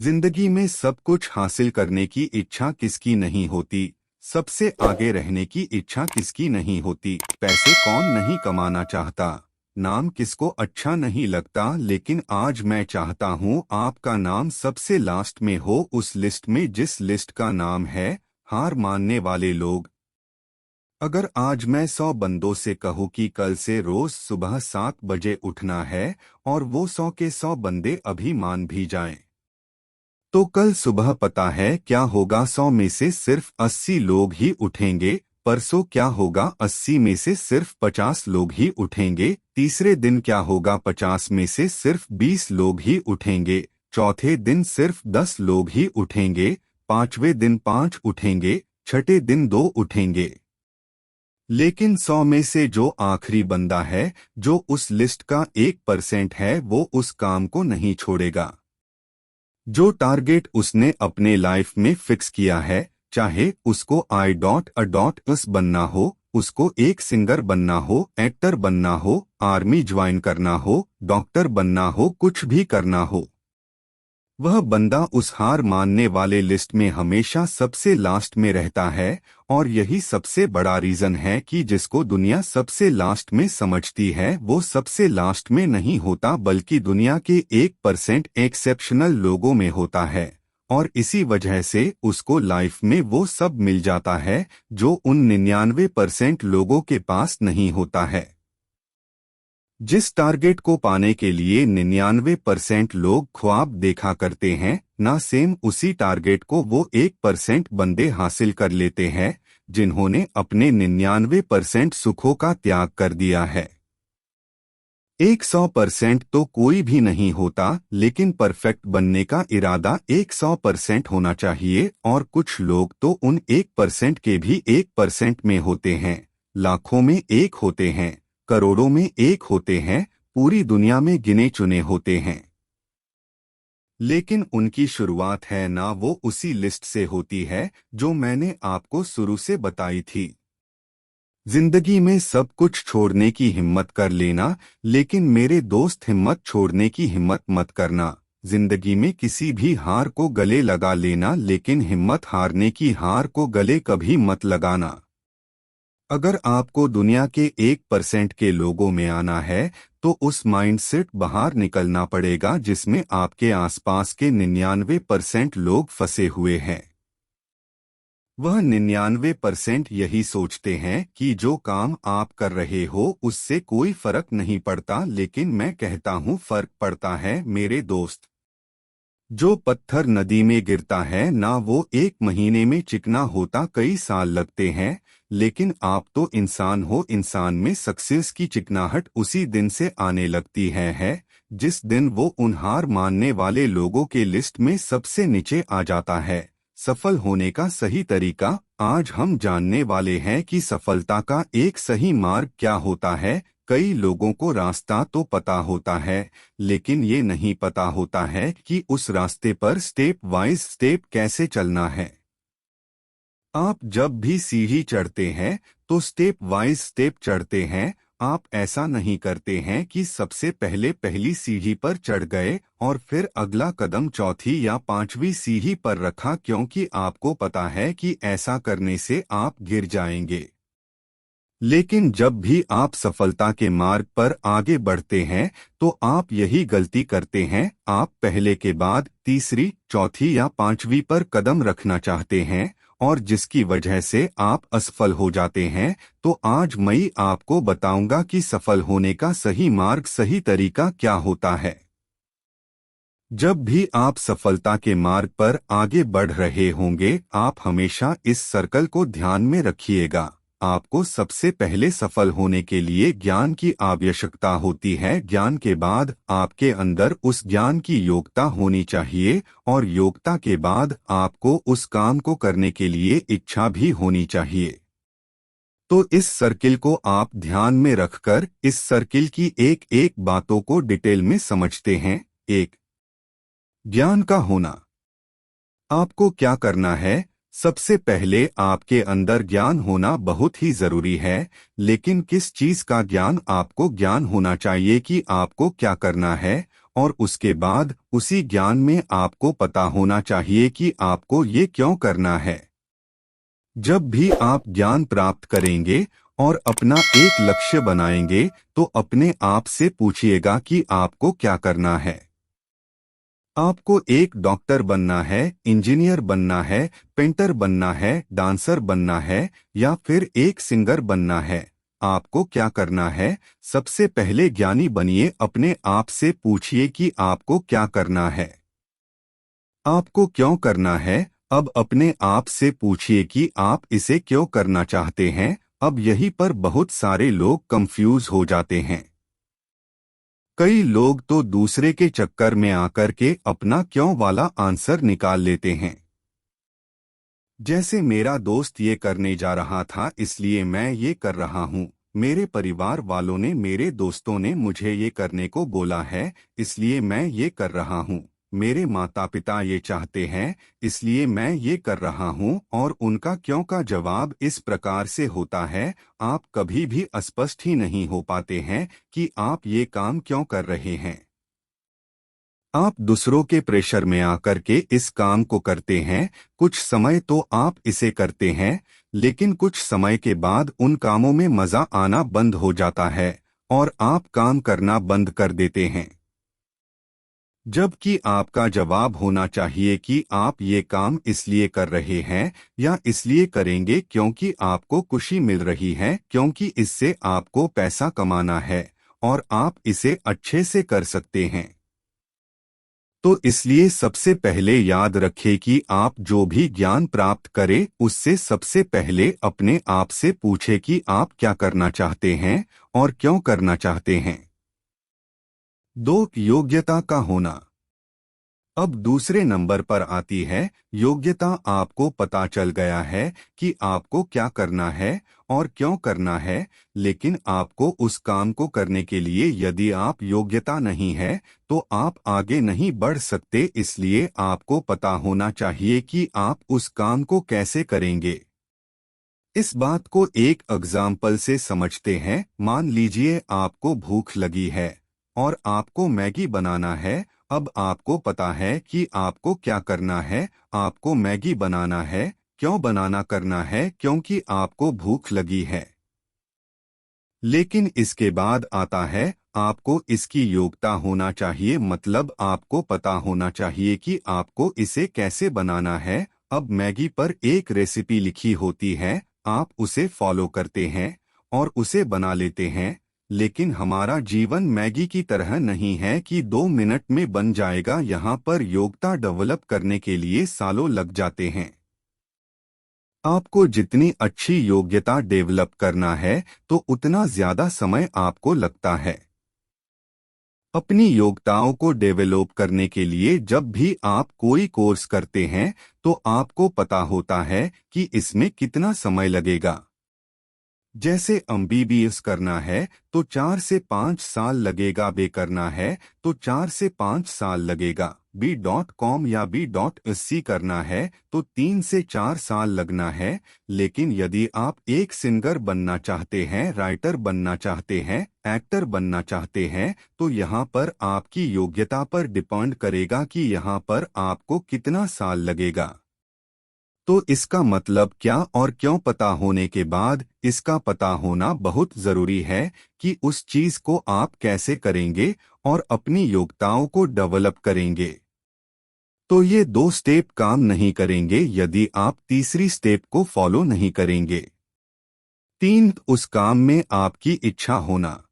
जिंदगी में सब कुछ हासिल करने की इच्छा किसकी नहीं होती। सबसे आगे रहने की इच्छा किसकी नहीं होती। पैसे कौन नहीं कमाना चाहता। नाम किसको अच्छा नहीं लगता। लेकिन आज मैं चाहता हूँ आपका नाम सबसे लास्ट में हो, उस लिस्ट में जिस लिस्ट का नाम है हार मानने वाले लोग। अगर आज मैं 100 बंदों से कहूँ कि कल से रोज सुबह 7 बजे उठना है और वो 100 के 100 बंदे अभी मान भी जाएं, तो कल सुबह पता है क्या होगा। 100 में से सिर्फ 80 लोग ही उठेंगे। परसों क्या होगा, 80 में से सिर्फ 50 लोग ही उठेंगे। तीसरे दिन क्या होगा, 50 में से सिर्फ 20 लोग ही उठेंगे। चौथे दिन सिर्फ 10 लोग ही उठेंगे। पांचवें दिन 5 उठेंगे। छठे दिन 2 उठेंगे। लेकिन 100 में से जो आखिरी बंदा है, जो उस लिस्ट का 1% है, वो उस काम को नहीं छोड़ेगा। जो टारगेट उसने अपने लाइफ में फिक्स किया है, चाहे उसको I.A.S बनना हो, उसको एक सिंगर बनना हो, एक्टर बनना हो, आर्मी ज्वाइन करना हो, डॉक्टर बनना हो, कुछ भी करना हो, वह बंदा उस हार मानने वाले लिस्ट में हमेशा सबसे लास्ट में रहता है। और यही सबसे बड़ा रीजन है कि जिसको दुनिया सबसे लास्ट में समझती है वो सबसे लास्ट में नहीं होता, बल्कि दुनिया के 1% एक्सेप्शनल लोगों में होता है। और इसी वजह से उसको लाइफ में वो सब मिल जाता है जो उन 99% लोगों के पास नहीं होता है। जिस टारगेट को पाने के लिए 99% लोग ख्वाब देखा करते हैं, ना सेम उसी टारगेट को वो 1% बंदे हासिल कर लेते हैं जिन्होंने अपने 99% सुखों का त्याग कर दिया है। 100% तो कोई भी नहीं होता, लेकिन परफेक्ट बनने का इरादा 100% होना चाहिए। और कुछ लोग तो उन 1% के भी 1% में होते हैं, लाखों में एक होते हैं, करोड़ों में एक होते हैं, पूरी दुनिया में गिने चुने होते हैं। लेकिन उनकी शुरुआत है ना वो उसी लिस्ट से होती है जो मैंने आपको शुरू से बताई थी। जिंदगी में सब कुछ छोड़ने की हिम्मत कर लेना, लेकिन मेरे दोस्त हिम्मत छोड़ने की हिम्मत मत करना। जिंदगी में किसी भी हार को गले लगा लेना, लेकिन हिम्मत हारने की हार को गले कभी मत लगाना। अगर आपको दुनिया के 1% के लोगों में आना है तो उस माइंडसेट बाहर निकलना पड़ेगा जिसमें आपके आसपास के 99% लोग फंसे हुए हैं। वह 99% यही सोचते हैं कि जो काम आप कर रहे हो उससे कोई फर्क नहीं पड़ता, लेकिन मैं कहता हूँ फर्क पड़ता है मेरे दोस्त। जो पत्थर नदी में गिरता है ना वो एक महीने में चिकना होता, कई साल लगते हैं। लेकिन आप तो इंसान हो, इंसान में सक्सेस की चिकनाहट उसी दिन से आने लगती है जिस दिन वो उन हार मानने वाले लोगों के लिस्ट में सबसे नीचे आ जाता है। सफल होने का सही तरीका आज हम जानने वाले हैं कि सफलता का एक सही मार्ग क्या होता है। कई लोगों को रास्ता तो पता होता है, लेकिन ये नहीं पता होता है कि उस रास्ते पर स्टेप वाइज स्टेप कैसे चलना है। आप जब भी सीढ़ी चढ़ते हैं तो स्टेप वाइज स्टेप चढ़ते हैं। आप ऐसा नहीं करते हैं कि सबसे पहले पहली सीढ़ी पर चढ़ गए और फिर अगला कदम चौथी या पांचवी सीढ़ी पर रखा, क्योंकि आपको पता है कि ऐसा करने से आप गिर जाएंगे। लेकिन जब भी आप सफलता के मार्ग पर आगे बढ़ते हैं तो आप यही गलती करते हैं। आप पहले के बाद तीसरी, चौथी या पांचवी पर कदम रखना चाहते हैं और जिसकी वजह से आप असफल हो जाते हैं। तो आज मैं आपको बताऊंगा कि सफल होने का सही मार्ग, सही तरीका क्या होता है। जब भी आप सफलता के मार्ग पर आगे बढ़ रहे होंगे, आप हमेशा इस सर्कल को ध्यान में रखिएगा। आपको सबसे पहले सफल होने के लिए ज्ञान की आवश्यकता होती है। ज्ञान के बाद आपके अंदर उस ज्ञान की योग्यता होनी चाहिए और योग्यता के बाद आपको उस काम को करने के लिए इच्छा भी होनी चाहिए। तो इस सर्किल को आप ध्यान में रखकर इस सर्किल की एक एक बातों को डिटेल में समझते हैं। एक, ज्ञान का होना। आपको क्या करना है? सबसे पहले आपके अंदर ज्ञान होना बहुत ही जरूरी है, लेकिन किस चीज का ज्ञान? आपको ज्ञान होना चाहिए कि आपको क्या करना है और उसके बाद उसी ज्ञान में आपको पता होना चाहिए कि आपको ये क्यों करना है। जब भी आप ज्ञान प्राप्त करेंगे और अपना एक लक्ष्य बनाएंगे तो अपने आप से पूछिएगा कि आपको क्या करना है। आपको एक डॉक्टर बनना है, इंजीनियर बनना है, पेंटर बनना है, डांसर बनना है या फिर एक सिंगर बनना है, आपको क्या करना है? सबसे पहले ज्ञानी बनिए, अपने आप से पूछिए कि आपको क्या करना है, आपको क्यों करना है। अब अपने आप से पूछिए कि आप इसे क्यों करना चाहते हैं। अब यहीं पर बहुत सारे लोग कंफ्यूज हो जाते हैं। कई लोग तो दूसरे के चक्कर में आकर के अपना क्यों वाला आंसर निकाल लेते हैं। जैसे मेरा दोस्त ये करने जा रहा था इसलिए मैं ये कर रहा हूँ, मेरे परिवार वालों ने, मेरे दोस्तों ने मुझे ये करने को बोला है इसलिए मैं ये कर रहा हूँ, मेरे माता पिता ये चाहते हैं इसलिए मैं ये कर रहा हूँ। और उनका क्यों का जवाब इस प्रकार से होता है, आप कभी भी स्पष्ट ही नहीं हो पाते हैं कि आप ये काम क्यों कर रहे हैं। आप दूसरों के प्रेशर में आकर के इस काम को करते हैं। कुछ समय तो आप इसे करते हैं लेकिन कुछ समय के बाद उन कामों में मजा आना बंद हो जाता है और आप काम करना बंद कर देते हैं। जबकि आपका जवाब होना चाहिए कि आप ये काम इसलिए कर रहे हैं या इसलिए करेंगे क्योंकि आपको खुशी मिल रही है, क्योंकि इससे आपको पैसा कमाना है और आप इसे अच्छे से कर सकते हैं। तो इसलिए सबसे पहले याद रखें कि आप जो भी ज्ञान प्राप्त करें उससे सबसे पहले अपने आप से पूछें कि आप क्या करना चाहते हैं और क्यों करना चाहते हैं। 2. योग्यता का होना। अब दूसरे नंबर पर आती है योग्यता। आपको पता चल गया है कि आपको क्या करना है और क्यों करना है, लेकिन आपको उस काम को करने के लिए यदि आप योग्यता नहीं है तो आप आगे नहीं बढ़ सकते। इसलिए आपको पता होना चाहिए कि आप उस काम को कैसे करेंगे। इस बात को एक एग्जाम्पल से समझते हैं। मान लीजिए आपको भूख लगी है और आपको मैगी बनाना है। अब आपको पता है कि आपको क्या करना है, आपको मैगी बनाना है। क्यों बनाना करना है? क्योंकि आपको भूख लगी है। लेकिन इसके बाद आता है आपको इसकी योग्यता होना चाहिए, मतलब आपको पता होना चाहिए कि आपको इसे कैसे बनाना है। अब मैगी पर एक रेसिपी लिखी होती है, आप उसे फॉलो करते हैं और उसे बना लेते हैं। लेकिन हमारा जीवन मैगी की तरह नहीं है कि 2 मिनट में बन जाएगा। यहाँ पर योग्यता डेवलप करने के लिए सालों लग जाते हैं। आपको जितनी अच्छी योग्यता डेवलप करना है तो उतना ज्यादा समय आपको लगता है। अपनी योग्यताओं को डेवलप करने के लिए जब भी आप कोई कोर्स करते हैं तो आपको पता होता है कि इसमें कितना समय लगेगा। जैसे एमबीबीएस करना है तो 4 से 5 साल लगेगा, बे करना है तो 4 से 5 साल लगेगा, B.com या B.SC करना है तो 3 से 4 साल लगना है। लेकिन यदि आप एक सिंगर बनना चाहते हैं, राइटर बनना चाहते हैं, एक्टर बनना चाहते हैं तो यहाँ पर आपकी योग्यता पर डिपेंड करेगा कि यहाँ पर आपको कितना साल लगेगा। तो इसका मतलब क्या और क्यों पता होने के बाद इसका पता होना बहुत जरूरी है कि उस चीज को आप कैसे करेंगे और अपनी योग्यताओं को डेवलप करेंगे। तो ये 2 स्टेप काम नहीं करेंगे यदि आप तीसरी स्टेप को फॉलो नहीं करेंगे। 3. उस काम में आपकी इच्छा होना।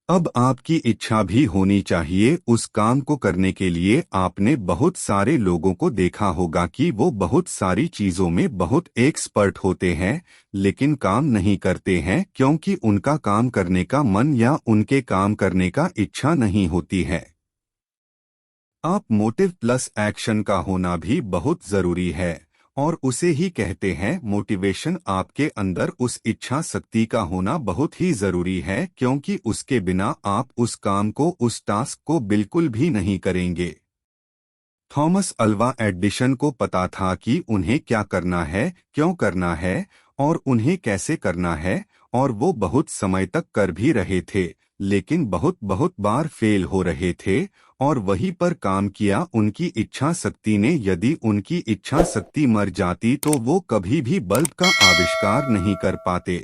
अब आपकी इच्छा भी होनी चाहिए उस काम को करने के लिए। आपने बहुत सारे लोगों को देखा होगा कि वो बहुत सारी चीजों में बहुत एक्सपर्ट होते हैं लेकिन काम नहीं करते हैं क्योंकि उनका काम करने का मन या उनके काम करने का इच्छा नहीं होती है। आप मोटिव प्लस एक्शन का होना भी बहुत जरूरी है और उसे ही कहते हैं मोटिवेशन। आपके अंदर उस इच्छा शक्ति का होना बहुत ही जरूरी है क्योंकि उसके बिना आप उस काम को, उस टास्क को बिल्कुल भी नहीं करेंगे। थॉमस अल्वा एडिसन को पता था कि उन्हें क्या करना है, क्यों करना है और उन्हें कैसे करना है और वो बहुत समय तक कर भी रहे थे। लेकिन बहुत बहुत बार फेल हो रहे थे और वहीं पर काम किया उनकी इच्छा शक्ति ने। यदि उनकी इच्छा शक्ति मर जाती तो वो कभी भी बल्ब का आविष्कार नहीं कर पाते।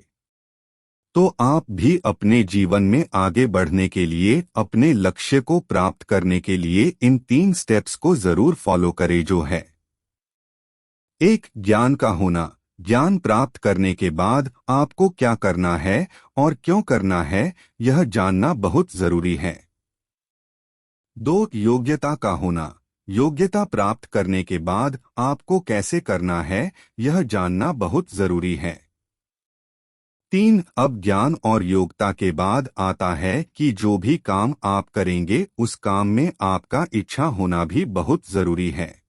तो आप भी अपने जीवन में आगे बढ़ने के लिए, अपने लक्ष्य को प्राप्त करने के लिए इन 3 स्टेप्स को जरूर फॉलो करें, जो है 1. ज्ञान का होना। ज्ञान प्राप्त करने के बाद आपको क्या करना है और क्यों करना है, यह जानना बहुत जरूरी है। 2. योग्यता का होना। योग्यता प्राप्त करने के बाद आपको कैसे करना है, यह जानना बहुत जरूरी है। 3. अब ज्ञान और योग्यता के बाद आता है कि जो भी काम आप करेंगे उस काम में आपका इच्छा होना भी बहुत जरूरी है।